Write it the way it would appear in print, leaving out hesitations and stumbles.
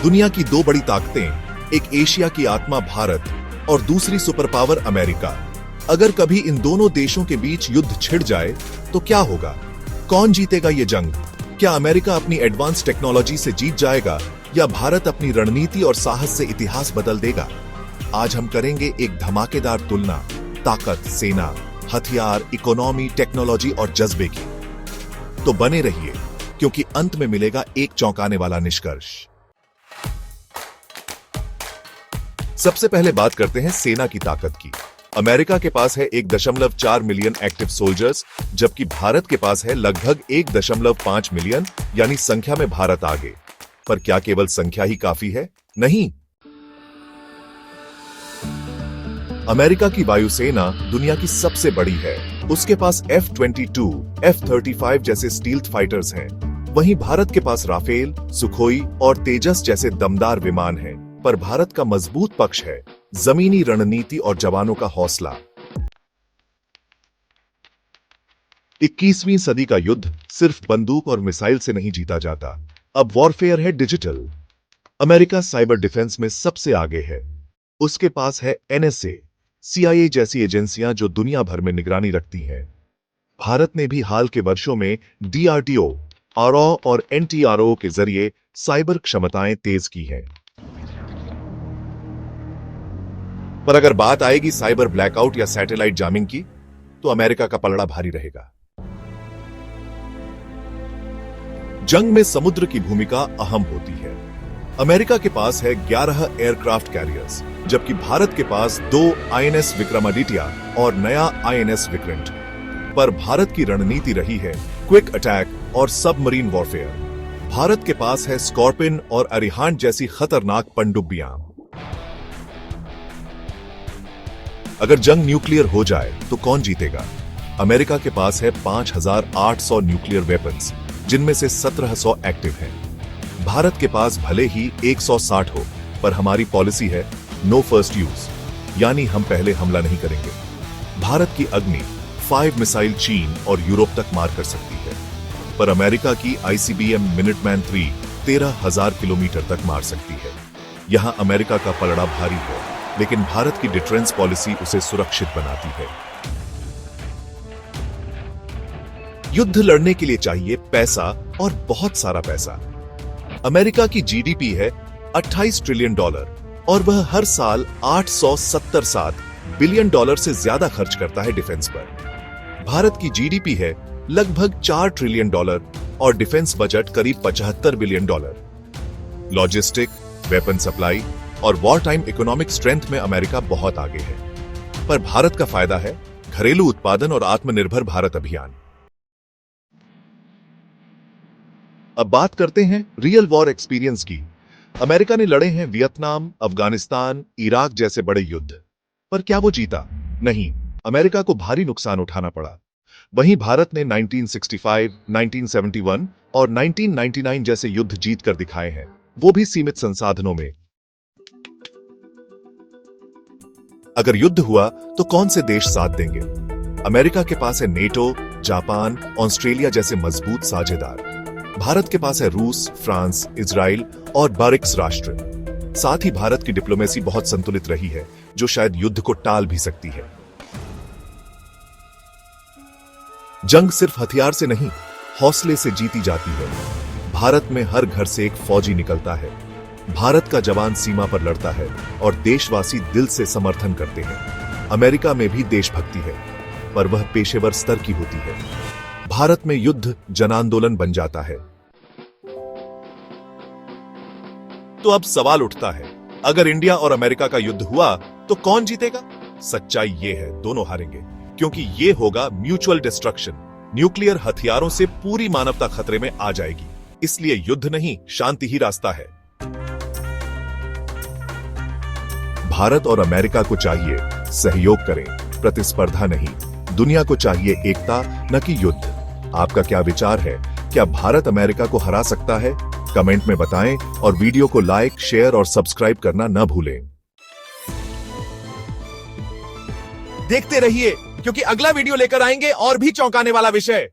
दुनिया की दो बड़ी ताकतें, एक एशिया की आत्मा भारत और दूसरी सुपर पावर अमेरिका। अगर कभी इन दोनों देशों के बीच युद्ध छिड़ जाए तो क्या होगा? कौन जीतेगा ये जंग? क्या अमेरिका अपनी एडवांस टेक्नोलॉजी से जीत जाएगा या भारत अपनी रणनीति और साहस से इतिहास बदल देगा? आज हम करेंगे एक धमाकेदार तुलना, ताकत, सेना, हथियार, इकोनॉमी, टेक्नोलॉजी और जज्बे की। तो बने रहिए, क्योंकि अंत में मिलेगा एक चौंकाने वाला निष्कर्ष। सबसे पहले बात करते हैं सेना की ताकत की। अमेरिका के पास है 1.4 मिलियन एक्टिव सोल्जर्स, जबकि भारत के पास है लगभग 1.5 मिलियन, यानी संख्या में भारत आगे। पर क्या केवल संख्या ही काफी है? नहीं। अमेरिका की वायुसेना दुनिया की सबसे बड़ी है। उसके पास F-22, F-35 जैसे स्टील्थ फाइटर्स हैं। वहीं भारत के पास राफेल, सुखोई और तेजस जैसे दमदार विमान हैं। पर भारत का मजबूत पक्ष है जमीनी रणनीति और जवानों का हौसला। 21वीं सदी का युद्ध सिर्फ बंदूक और मिसाइल से नहीं जीता जाता। अब वॉरफेयर है डिजिटल। अमेरिका साइबर डिफेंस में सबसे आगे है। उसके पास है NSA, CIA जैसी एजेंसियां जो दुनिया भर में निगरानी रखती हैं। भारत ने भी हाल के वर्षों में DRDO, RO और NTRO के जरिए साइबर क्षमताएं तेज की हैं। पर अगर बात आएगी साइबर ब्लैकआउट या सैटेलाइट जामिंग की, तो अमेरिका का पलड़ा भारी रहेगा। जंग में समुद्र की भूमिका अहम होती है। अमेरिका के पास है 11 एयरक्राफ्ट कैरियर्स, जबकि भारत के पास 2 INS विक्रमादित्य और नया INS विक्रांत। पर भारत की रणनीति रही है क्विक अटैक और सबमरीन वॉरफेयर। भारत के पास है स्कॉर्पिन और अरिहांट जैसी खतरनाक पनडुब्बियां। अगर जंग न्यूक्लियर हो जाए तो कौन जीतेगा? अमेरिका के पास है 5,800 न्यूक्लियर वेपन्स, जिनमें से 1,700 एक्टिव हैं। भारत के पास भले ही 160 हो, पर हमारी पॉलिसी है नो फर्स्ट यूज, यानी हम पहले हमला नहीं करेंगे। भारत की अग्नि 5 मिसाइल चीन और यूरोप तक मार कर सकती है, पर अमेरिका की ICBM मिनटमैन 3 13,000 किलोमीटर तक मार सकती है। यहां अमेरिका का पलड़ा भारी है, लेकिन भारत की डिफेंस पॉलिसी उसे सुरक्षित बनाती है। युद्ध लड़ने के लिए चाहिए पैसा, और बहुत सारा पैसा। अमेरिका की GDP है $28 ट्रिलियन और वह हर साल $877 बिलियन से ज्यादा खर्च करता है डिफेंस पर। भारत की GDP है लगभग $4 ट्रिलियन और डिफेंस बजट करीब $75 बिलियन। लॉजिस्टिक, वेपन सप्लाई और वॉर टाइम इकोनॉमिक स्ट्रेंथ में अमेरिका बहुत आगे है। पर भारत का फायदा है घरेलू उत्पादन और आत्मनिर्भर भारत अभियान। अब बात करते हैं रियल वॉर एक्सपीरियंस की। अमेरिका ने लड़े हैं वियतनाम, अफगानिस्तान, इराक जैसे बड़े युद्ध। पर क्या वो जीता? नहीं, अमेरिका को भारी नुकसान उठाना पड़ा। वहीं भारत ने 1965, 1971 और 1999 जैसे युद्ध जीत कर दिखाए हैं, वो भी सीमित संसाधनों में। अगर युद्ध हुआ तो कौन से देश साथ देंगे? अमेरिका के पास है नेटो, जापान, ऑस्ट्रेलिया जैसे मजबूत साझेदार। भारत के पास है रूस, फ्रांस, इजराइल और बारिक्स राष्ट्र। साथ ही भारत की डिप्लोमेसी बहुत संतुलित रही है, जो शायद युद्ध को टाल भी सकती है। जंग सिर्फ हथियार से नहीं, हौसले से जीती जाती है। भारत में हर घर से एक फौजी निकलता है। भारत का जवान सीमा पर लड़ता है और देशवासी दिल से समर्थन करते हैं। अमेरिका में भी देशभक्ति है, पर वह पेशेवर स्तर की होती है। भारत में युद्ध जनांदोलन बन जाता है। तो अब सवाल उठता है, अगर इंडिया और अमेरिका का युद्ध हुआ तो कौन जीतेगा? सच्चाई ये है, दोनों हारेंगे, क्योंकि ये होगा म्यूचुअल डिस्ट्रक्शन। न्यूक्लियर हथियारों से पूरी मानवता खतरे में आ जाएगी। इसलिए युद्ध नहीं, शांति ही रास्ता है। भारत और अमेरिका को चाहिए सहयोग करें, प्रतिस्पर्धा नहीं। दुनिया को चाहिए एकता, न कि युद्ध। आपका क्या विचार है? क्या भारत अमेरिका को हरा सकता है? कमेंट में बताएं और वीडियो को लाइक, शेयर और सब्सक्राइब करना न भूलें। देखते रहिए, क्योंकि अगला वीडियो लेकर आएंगे और भी चौंकाने वाला विषय।